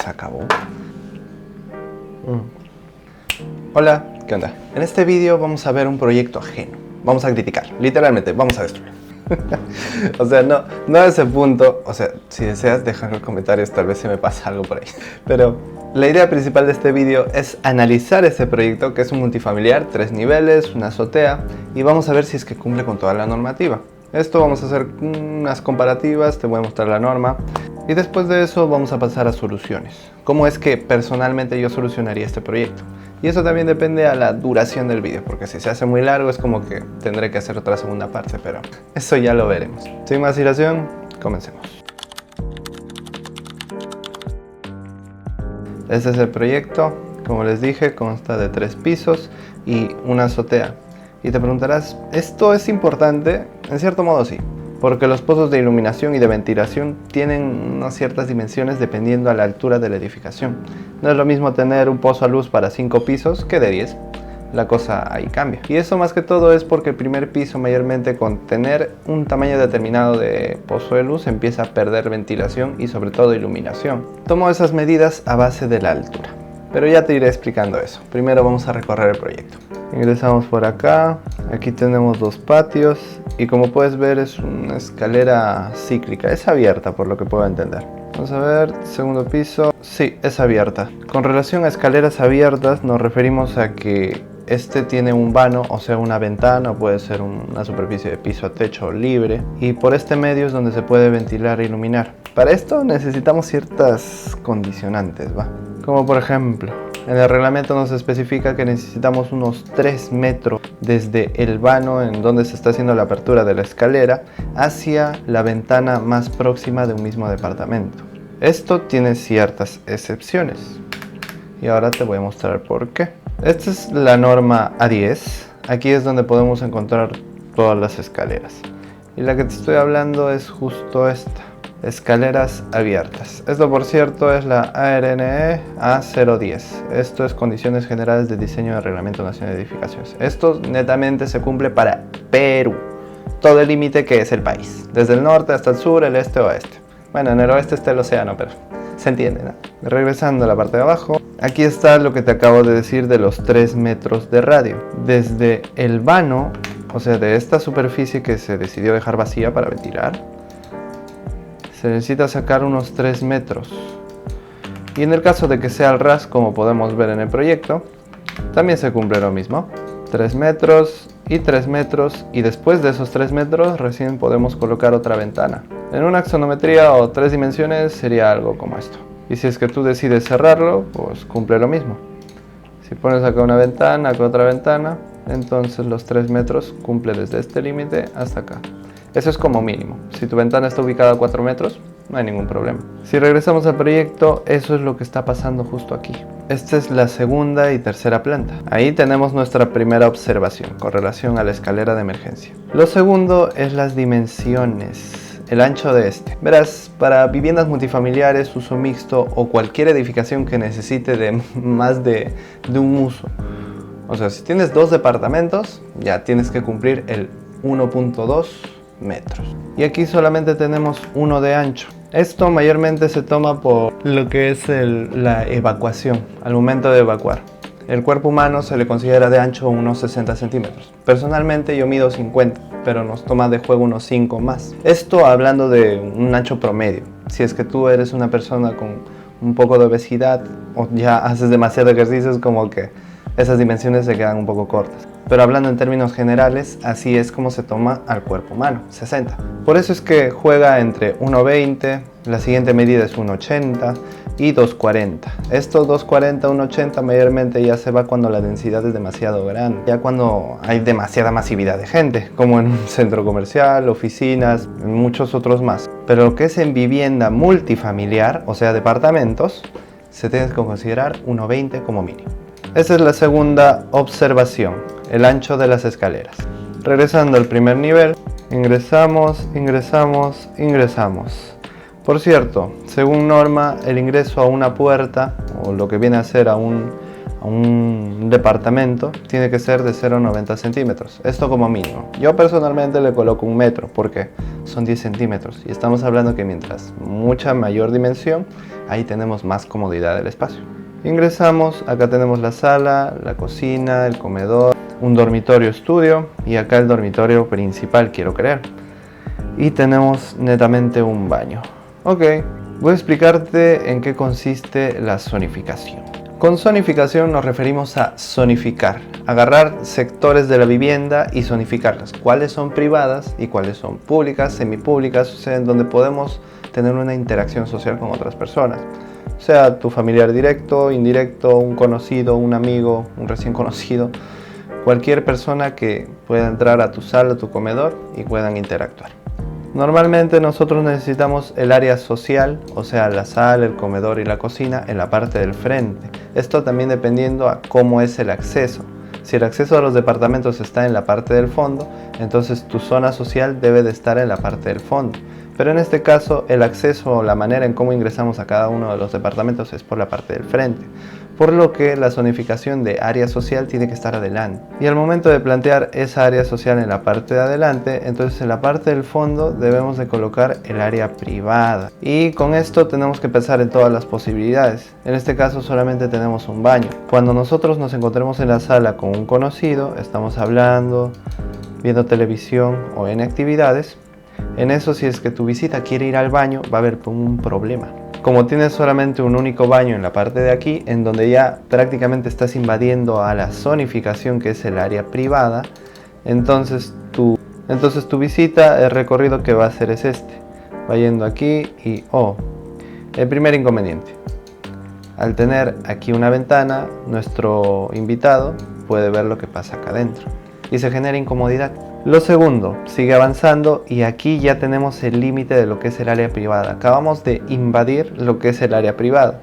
Se acabó. Hola, ¿qué onda? En este vídeo vamos a ver un proyecto ajeno. Vamos a criticar, literalmente, vamos a destruir. O sea, no a ese punto. O sea, si deseas dejar en los comentarios, tal vez se me pasa algo por ahí. Pero la idea principal de este vídeo es analizar este proyecto, que es un multifamiliar, 3 niveles, una azotea, y vamos a ver si es que cumple con toda la normativa. Esto vamos a hacer unas comparativas, te voy a mostrar la norma, y después de eso vamos a pasar a soluciones. ¿Cómo es que personalmente yo solucionaría este proyecto? Y eso también depende a la duración del vídeo, porque si se hace muy largo es como que tendré que hacer otra segunda parte, pero eso ya lo veremos. Sin más dilación, comencemos. Este es el proyecto. Como les dije, consta de 3 pisos y una azotea. Y te preguntarás, ¿esto es importante? En cierto modo sí, porque los pozos de iluminación y de ventilación tienen unas ciertas dimensiones dependiendo a la altura de la edificación. No es lo mismo tener un pozo a luz para 5 pisos que de 10. La cosa ahí cambia. Y eso más que todo es porque el primer piso, mayormente con tener un tamaño determinado de pozo de luz, empieza a perder ventilación y sobre todo iluminación. Tomo esas medidas a base de la altura, pero ya te iré explicando eso. Primero vamos a recorrer el proyecto. Ingresamos por acá. Aquí tenemos 2 patios y como puedes ver es una escalera cíclica. Es abierta por lo que puedo entender. Vamos a ver, segundo piso. Sí, es abierta. Con relación a escaleras abiertas nos referimos a que este tiene un vano, o sea una ventana, o puede ser una superficie de piso a techo libre, y por este medio es donde se puede ventilar e iluminar. Para esto necesitamos ciertas condicionantes, ¿va? Como por ejemplo, en el reglamento nos especifica que necesitamos unos 3 metros desde el vano en donde se está haciendo la apertura de la escalera hacia la ventana más próxima de un mismo departamento. Esto tiene ciertas excepciones y ahora te voy a mostrar por qué. Esta es la norma A10. Aquí es donde podemos encontrar todas las escaleras. Y la que te estoy hablando es justo esta. Escaleras abiertas. Esto, por cierto, es la ARNE A010. Esto es Condiciones Generales de Diseño del Reglamento Nacional de Edificaciones. Esto netamente se cumple para Perú. Todo el límite que es el país. Desde el norte hasta el sur, el este, oeste. Bueno, en el oeste está el océano, pero se entiende, ¿no? Regresando a la parte de abajo. Aquí está lo que te acabo de decir de los 3 metros de radio. Desde el vano, o sea, de esta superficie que se decidió dejar vacía para ventilar, se necesita sacar unos 3 metros. Y en el caso de que sea al ras, como podemos ver en el proyecto, también se cumple lo mismo. 3 metros y 3 metros, y después de esos 3 metros recién podemos colocar otra ventana. En una axonometría o 3 dimensiones sería algo como esto. Y si es que tú decides cerrarlo, pues cumple lo mismo. Si pones acá una ventana, acá otra ventana, entonces los 3 metros cumple desde este límite hasta acá. Eso es como mínimo. Si tu ventana está ubicada a 4 metros, no hay ningún problema. Si regresamos al proyecto, eso es lo que está pasando justo aquí. Esta es la segunda y tercera planta. Ahí tenemos nuestra primera observación con relación a la escalera de emergencia. Lo segundo es las dimensiones. El ancho de este. Verás, para viviendas multifamiliares, uso mixto o cualquier edificación que necesite de más de un uso. O sea, si tienes 2 departamentos, ya tienes que cumplir el 1.2 metros. Y aquí solamente tenemos 1 de ancho. Esto mayormente se toma por lo que es la evacuación, al momento de evacuar. El cuerpo humano se le considera de ancho unos 60 centímetros. Personalmente yo mido 50, pero nos toma de juego unos 5 más. Esto hablando de un ancho promedio. Si es que tú eres una persona con un poco de obesidad o ya haces demasiado ejercicio, es como que esas dimensiones se quedan un poco cortas. Pero hablando en términos generales, así es como se toma al cuerpo humano, 60. Por eso es que juega entre 1,20, la siguiente medida es 1,80 y 2,40. Esto 2,40, 1,80 mayormente ya se va cuando la densidad es demasiado grande. Ya cuando hay demasiada masividad de gente, como en un centro comercial, oficinas, muchos otros más. Pero lo que es en vivienda multifamiliar, o sea departamentos, se tiene que considerar 1,20 como mínimo. Esta es la segunda observación, el ancho de las escaleras. Regresando al primer nivel, ingresamos. Por cierto, según norma, el ingreso a una puerta, o lo que viene a ser a un departamento, tiene que ser de 0,90 centímetros. Esto como mínimo. Yo personalmente le coloco 1 metro, porque son 10 centímetros. Y estamos hablando que mientras mucha mayor dimensión, ahí tenemos más comodidad del espacio. Ingresamos, acá tenemos la sala, la cocina, el comedor, un dormitorio estudio y acá el dormitorio principal, quiero creer. Y tenemos netamente un baño. Ok, voy a explicarte en qué consiste la zonificación. Con zonificación nos referimos a zonificar, agarrar sectores de la vivienda y zonificarlas, cuáles son privadas y cuáles son públicas, semipúblicas, o sea, en donde podemos tener una interacción social con otras personas. Sea tu familiar directo, indirecto, un conocido, un amigo, un recién conocido, cualquier persona que pueda entrar a tu sala, a tu comedor y puedan interactuar. Normalmente nosotros necesitamos el área social, o sea, la sala, el comedor y la cocina en la parte del frente. Esto también dependiendo a cómo es el acceso. Si el acceso a los departamentos está en la parte del fondo, entonces tu zona social debe de estar en la parte del fondo. Pero en este caso, el acceso o la manera en cómo ingresamos a cada uno de los departamentos es por la parte del frente. Por lo que la zonificación de área social tiene que estar adelante. Y al momento de plantear esa área social en la parte de adelante, entonces en la parte del fondo debemos de colocar el área privada. Y con esto tenemos que pensar en todas las posibilidades. En este caso solamente tenemos un baño. Cuando nosotros nos encontremos en la sala con un conocido, estamos hablando, viendo televisión o en actividades, en eso, si es que tu visita quiere ir al baño, va a haber un problema. Como tienes solamente un único baño en la parte de aquí, en donde ya prácticamente estás invadiendo a la zonificación, que es el área privada, entonces tu visita, el recorrido que va a hacer es este. Va yendo aquí y el primer inconveniente. Al tener aquí una ventana, nuestro invitado puede ver lo que pasa acá adentro y se genera incomodidad. Lo segundo, sigue avanzando y aquí ya tenemos el límite de lo que es el área privada. Acabamos de invadir lo que es el área privada.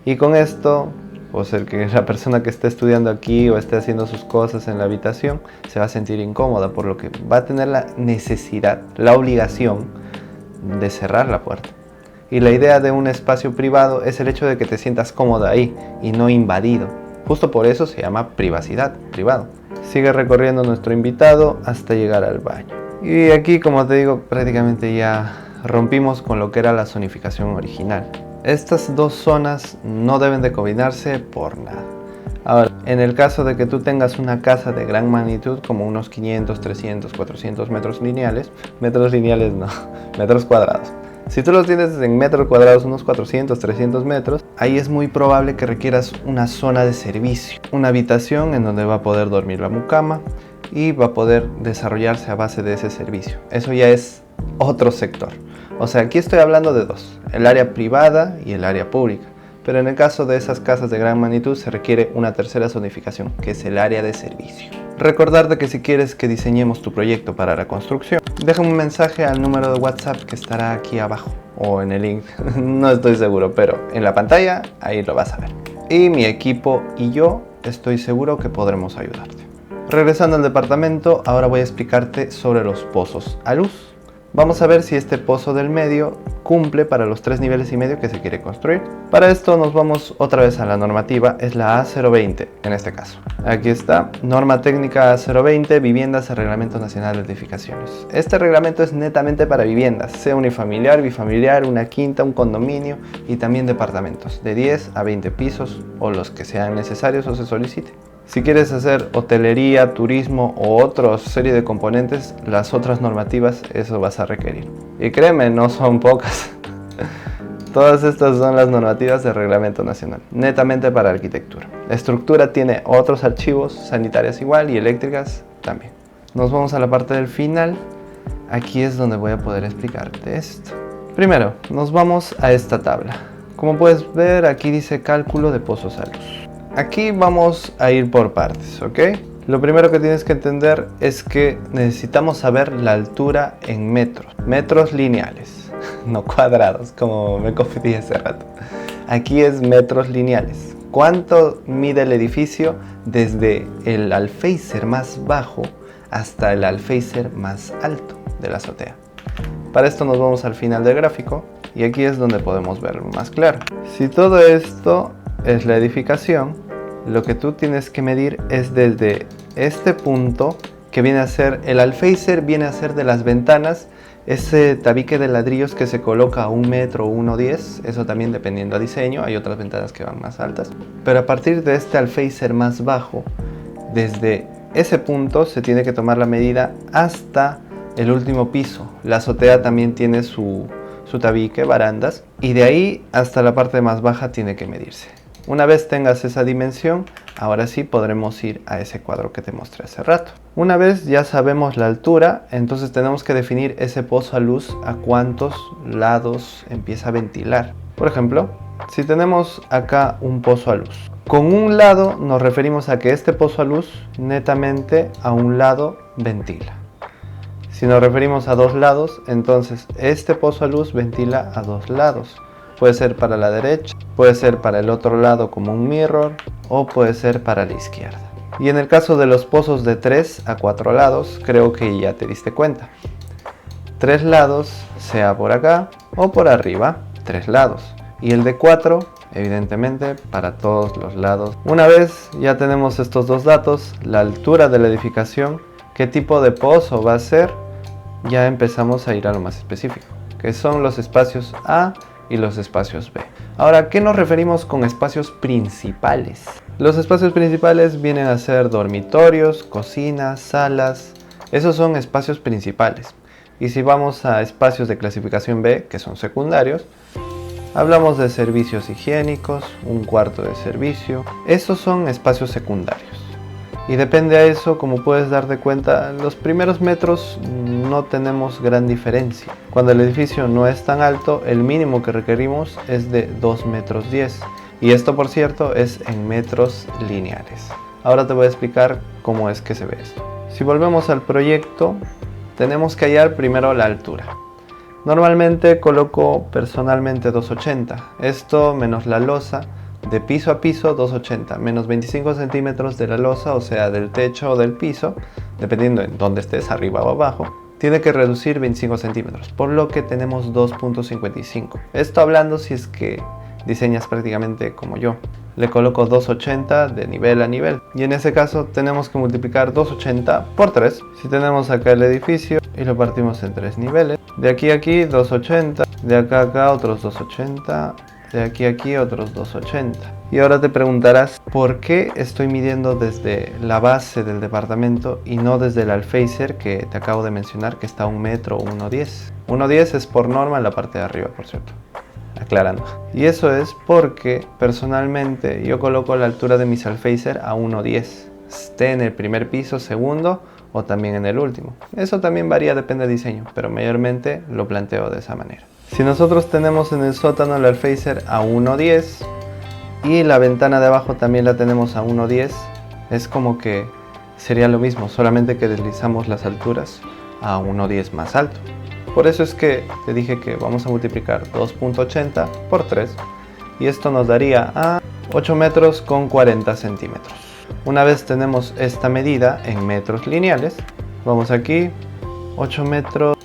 Y con esto, pues la persona que esté estudiando aquí o esté haciendo sus cosas en la habitación se va a sentir incómoda, por lo que va a tener la necesidad, la obligación de cerrar la puerta. Y la idea de un espacio privado es el hecho de que te sientas cómoda ahí y no invadido. Justo por eso se llama privacidad, privado. Sigue recorriendo nuestro invitado hasta llegar al baño. Y aquí, como te digo, prácticamente ya rompimos con lo que era la zonificación original. Estas dos zonas no deben de combinarse por nada. Ahora, en el caso de que tú tengas una casa de gran magnitud, como unos 500, 300, 400 metros lineales no, metros cuadrados. Si tú los tienes en metros cuadrados, unos 400, 300 metros, ahí es muy probable que requieras una zona de servicio. Una habitación en donde va a poder dormir la mucama y va a poder desarrollarse a base de ese servicio. Eso ya es otro sector. O sea, aquí estoy hablando de dos, el área privada y el área pública. Pero en el caso de esas casas de gran magnitud se requiere una tercera zonificación, que es el área de servicio. Recordarte que si quieres que diseñemos tu proyecto para la construcción, déjame un mensaje al número de WhatsApp que estará aquí abajo o en el link, no estoy seguro, pero en la pantalla ahí lo vas a ver. Y mi equipo y yo estoy seguro que podremos ayudarte. Regresando al departamento, ahora voy a explicarte sobre los pozos a luz. Vamos a ver si este pozo del medio cumple para los 3,5 niveles que se quiere construir. Para esto nos vamos otra vez a la normativa, es la A020 en este caso. Aquí está, norma técnica A020, viviendas y reglamento nacional de edificaciones. Este reglamento es netamente para viviendas, sea unifamiliar, bifamiliar, una quinta, un condominio y también departamentos de 10 a 20 pisos o los que sean necesarios o se solicite. Si quieres hacer hotelería, turismo o otra serie de componentes, las otras normativas, eso vas a requerir. Y créeme, no son pocas. Todas estas son las normativas del reglamento nacional, netamente para arquitectura. La estructura tiene otros archivos, sanitarias igual y eléctricas también. Nos vamos a la parte del final. Aquí es donde voy a poder explicarte esto. Primero, nos vamos a esta tabla. Como puedes ver, aquí dice cálculo de pozos a luz. Aquí vamos a ir por partes, ¿ok? Lo primero que tienes que entender es que necesitamos saber la altura en metros. Metros lineales, no cuadrados, como me confundí hace rato. Aquí es metros lineales. ¿Cuánto mide el edificio desde el alféizar más bajo hasta el alféizar más alto de la azotea? Para esto nos vamos al final del gráfico y aquí es donde podemos ver más claro. Si todo esto es la edificación, lo que tú tienes que medir es desde este punto, que viene a ser el alféizar, viene a ser de las ventanas ese tabique de ladrillos que se coloca a 1 metro o 1,10, eso también dependiendo a diseño, hay otras ventanas que van más altas. Pero a partir de este alféizar más bajo, desde ese punto se tiene que tomar la medida hasta el último piso. La azotea también tiene su tabique, barandas, y de ahí hasta la parte más baja tiene que medirse. Una vez tengas esa dimensión, ahora sí podremos ir a ese cuadro que te mostré hace rato. Una vez ya sabemos la altura, entonces tenemos que definir ese pozo a luz a cuántos lados empieza a ventilar. Por ejemplo, si tenemos acá un pozo a luz, con un lado nos referimos a que este pozo a luz netamente a un lado ventila. Si nos referimos a dos lados, entonces este pozo a luz ventila a dos lados. Puede ser para la derecha, puede ser para el otro lado como un mirror, o puede ser para la izquierda. Y en el caso de los pozos de 3 a 4 lados, creo que ya te diste cuenta. 3 lados, sea por acá o por arriba, 3 lados. Y el de 4, evidentemente, para todos los lados. Una vez ya tenemos estos dos datos, la altura de la edificación, qué tipo de pozo va a ser, ya empezamos a ir a lo más específico, que son los espacios A y los espacios B. Ahora, ¿qué nos referimos con espacios principales? Los espacios principales vienen a ser dormitorios, cocinas, salas. Esos son espacios principales. Y si vamos a espacios de clasificación B, que son secundarios, hablamos de servicios higiénicos, un cuarto de servicio. Esos son espacios secundarios. Y depende a eso, como puedes darte cuenta, los primeros metros no tenemos gran diferencia. Cuando el edificio no es tan alto, el mínimo que requerimos es de 2,10 metros. Y esto, por cierto, es en metros lineales. Ahora te voy a explicar cómo es que se ve esto. Si volvemos al proyecto, tenemos que hallar primero la altura. Normalmente coloco personalmente 2,80. Esto menos la losa. De piso a piso 2,80 menos 25 centímetros de la losa, o sea del techo o del piso, dependiendo en dónde estés, arriba o abajo, tiene que reducir 25 centímetros, por lo que tenemos 2,55. Esto hablando si es que diseñas prácticamente como yo. Le coloco 2,80 de nivel a nivel, y en ese caso tenemos que multiplicar 2,80 por 3. Si tenemos acá el edificio y lo partimos en 3 niveles, de aquí a aquí 2,80, de acá a acá otros 2,80, de aquí a aquí otros 2,80. Y ahora te preguntarás por qué estoy midiendo desde la base del departamento y no desde el alféizar que te acabo de mencionar, que está a 1 metro o 1,10. 1,10 es por norma en la parte de arriba, por cierto, aclarando. Y eso es porque personalmente yo coloco la altura de mis alféizar a 1,10, esté en el primer piso, segundo o también en el último. Eso también varía, depende del diseño, pero mayormente lo planteo de esa manera. Si nosotros tenemos en el sótano el alféizar a 1,10 y la ventana de abajo también la tenemos a 1,10, es como que sería lo mismo, solamente que deslizamos las alturas a 1,10 más alto. Por eso es que te dije que vamos a multiplicar 2,80 por 3 y esto nos daría a 8 metros con 40 centímetros. Una vez tenemos esta medida en metros lineales, vamos aquí, 8 metros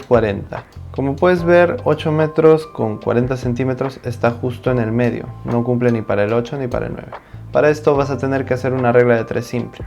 40. Como puedes ver, 8 metros con 40 centímetros está justo en el medio, no cumple ni para el 8 ni para el 9. Para esto vas a tener que hacer una regla de 3 simple.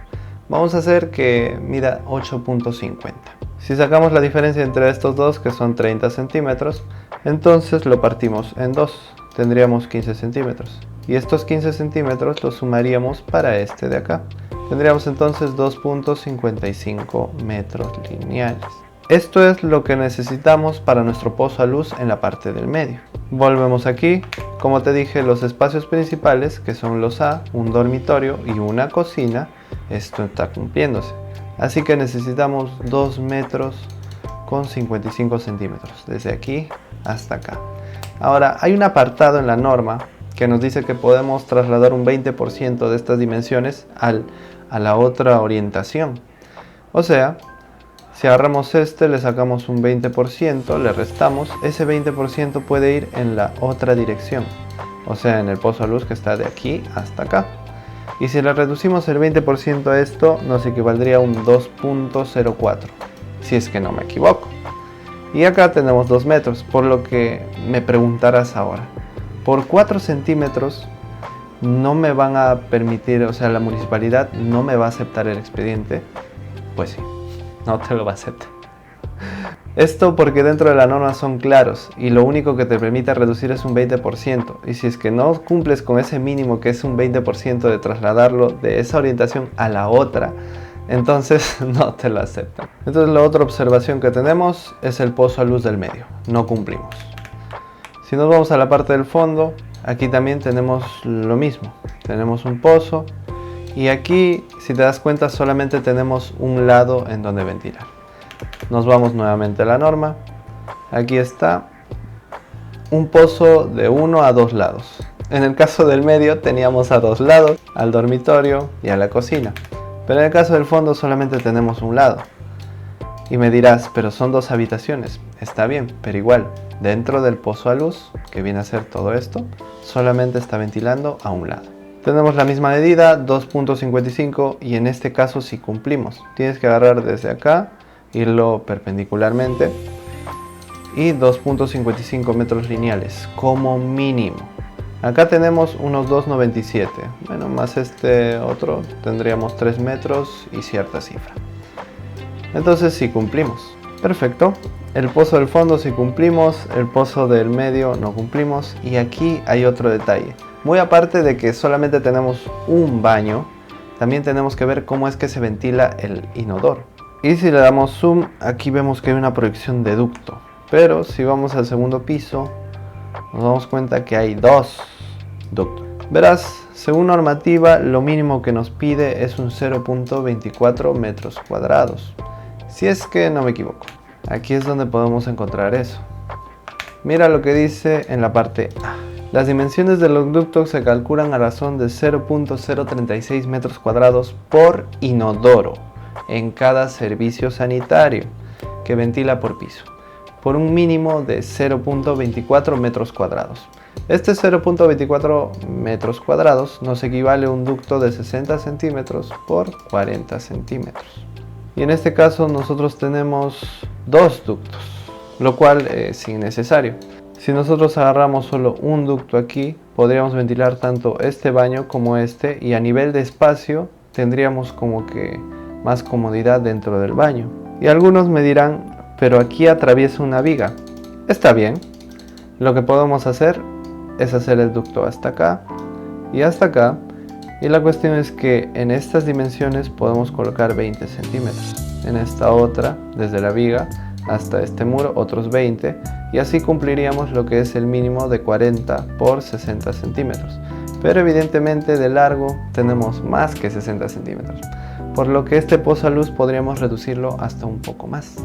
Vamos a hacer que mida 8,50. Si sacamos la diferencia entre estos dos, que son 30 centímetros, entonces lo partimos en 2, tendríamos 15 centímetros. Y estos 15 centímetros los sumaríamos para este de acá. Tendríamos entonces 2,55 metros lineales. Esto es lo que necesitamos para nuestro pozo a luz en la parte del medio. Volvemos aquí, como te dije, los espacios principales, que son los A, un dormitorio y una cocina, esto está cumpliéndose. Así que necesitamos 2 metros con 55 centímetros, desde aquí hasta acá. Ahora, hay un apartado en la norma que nos dice que podemos trasladar un 20% de estas dimensiones a la otra orientación. O sea, si agarramos este, le sacamos un 20%, le restamos, ese 20% puede ir en la otra dirección, o sea, en el pozo a luz que está de aquí hasta acá. Y si le reducimos el 20% a esto, nos equivaldría a un 2,04, si es que no me equivoco. Y acá tenemos 2 metros, por lo que me preguntarás ahora, por 4 centímetros no me van a permitir, o sea, la municipalidad no me va a aceptar el expediente. Pues sí, no te lo va a aceptar. Esto porque dentro de la norma son claros y lo único que te permite reducir es un 20%. Y si es que no cumples con ese mínimo que es un 20% de trasladarlo de esa orientación a la otra, entonces no te lo aceptan. Entonces la otra observación que tenemos es el pozo a luz del medio. No cumplimos. Si nos vamos a la parte del fondo, aquí también tenemos lo mismo. Tenemos un pozo y aquí, si te das cuenta, solamente tenemos un lado en donde ventilar. Nos vamos nuevamente a la norma. Aquí está un pozo de 1 a 2 lados. En el caso del medio teníamos a 2 lados, al dormitorio y a la cocina. Pero en el caso del fondo solamente tenemos un lado. Y me dirás, pero son 2 habitaciones. Está bien, pero igual, dentro del pozo a luz, que viene a ser todo esto, solamente está ventilando a un lado. Tenemos la misma medida, 2.55, y en este caso sí cumplimos. Tienes que agarrar desde acá, irlo perpendicularmente, y 2.55 metros lineales, como mínimo. Acá tenemos unos 2.97, bueno, más este otro, tendríamos 3 metros y cierta cifra. Entonces sí cumplimos. Perfecto. El pozo del fondo sí cumplimos, el pozo del medio no cumplimos. Y aquí hay otro detalle. Muy aparte de que solamente tenemos un baño, también tenemos que ver cómo es que se ventila el inodoro. Y si le damos zoom, aquí vemos que hay una proyección de ducto. Pero si vamos al segundo piso, nos damos cuenta que hay 2 ductos. Verás, según normativa, lo mínimo que nos pide es un 0.24 metros cuadrados. Si es que no me equivoco. Aquí es donde podemos encontrar eso. Mira lo que dice en la parte A. Las dimensiones de los ductos se calculan a razón de 0.036 metros cuadrados por inodoro en cada servicio sanitario que ventila por piso, por un mínimo de 0.24 metros cuadrados. Este 0.24 metros cuadrados nos equivale a un ducto de 60 centímetros por 40 centímetros. Y en este caso nosotros tenemos 2 ductos, lo cual es innecesario. Si nosotros agarramos solo un ducto aquí, podríamos ventilar tanto este baño como este, y a nivel de espacio tendríamos como que más comodidad dentro del baño. Y algunos me dirán, pero aquí atraviesa una viga. Está bien, lo que podemos hacer es hacer el ducto hasta acá y hasta acá, y la cuestión es que en estas dimensiones podemos colocar 20 centímetros, en esta otra, desde la viga hasta este muro, otros 20, y así cumpliríamos lo que es el mínimo de 40 por 60 centímetros. Pero evidentemente de largo tenemos más que 60 centímetros, por lo que este pozo a luz podríamos reducirlo hasta un poco más,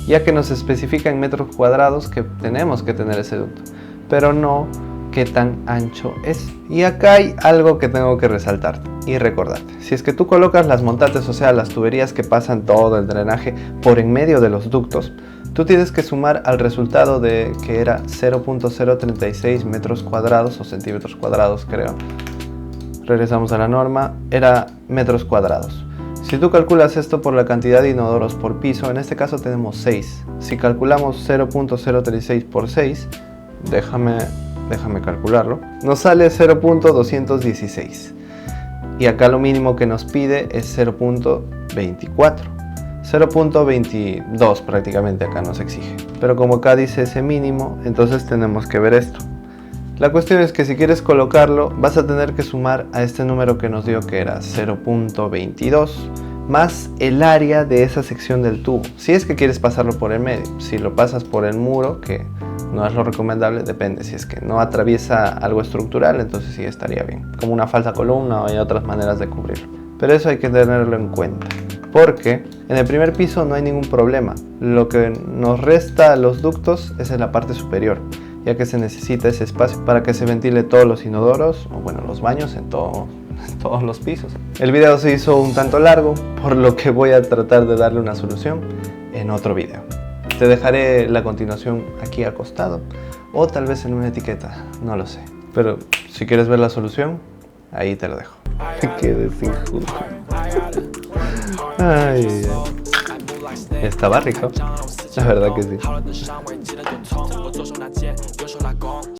ya que nos especifica en metros cuadrados que tenemos que tener ese ducto, pero no qué tan ancho es. Y acá hay algo que tengo que resaltarte y recordarte. Si es que tú colocas las montantes, o sea, las tuberías que pasan todo el drenaje por en medio de los ductos, tú tienes que sumar al resultado de que era 0.036 metros cuadrados o centímetros cuadrados, creo. Regresamos a la norma, era metros cuadrados. Si tú calculas esto por la cantidad de inodoros por piso, en este caso tenemos 6. Si calculamos 0.036 por 6, déjame calcularlo, nos sale 0.216. Y acá lo mínimo que nos pide es 0.24. 0.22 prácticamente acá nos exige. Pero como acá dice ese mínimo, entonces tenemos que ver esto. La cuestión es que si quieres colocarlo, vas a tener que sumar a este número que nos dio, que era 0.22, más el área de esa sección del tubo. Si es que quieres pasarlo por el medio. Si lo pasas por el muro, que no es lo recomendable, depende. Si es que no atraviesa algo estructural, entonces sí estaría bien, como una falsa columna, o hay otras maneras de cubrirlo. Pero eso hay que tenerlo en cuenta, porque en el primer piso no hay ningún problema. Lo que nos resta a los ductos es en la parte superior, ya que se necesita ese espacio para que se ventile todos los inodoros, o bueno, los baños en todos los pisos. El video se hizo un tanto largo, por lo que voy a tratar de darle una solución en otro video. Te dejaré la continuación aquí al costado, o tal vez en una etiqueta, no lo sé. Pero si quieres ver la solución, ahí te lo dejo. Qué desinjusto. Ay, estaba rico, la verdad que sí.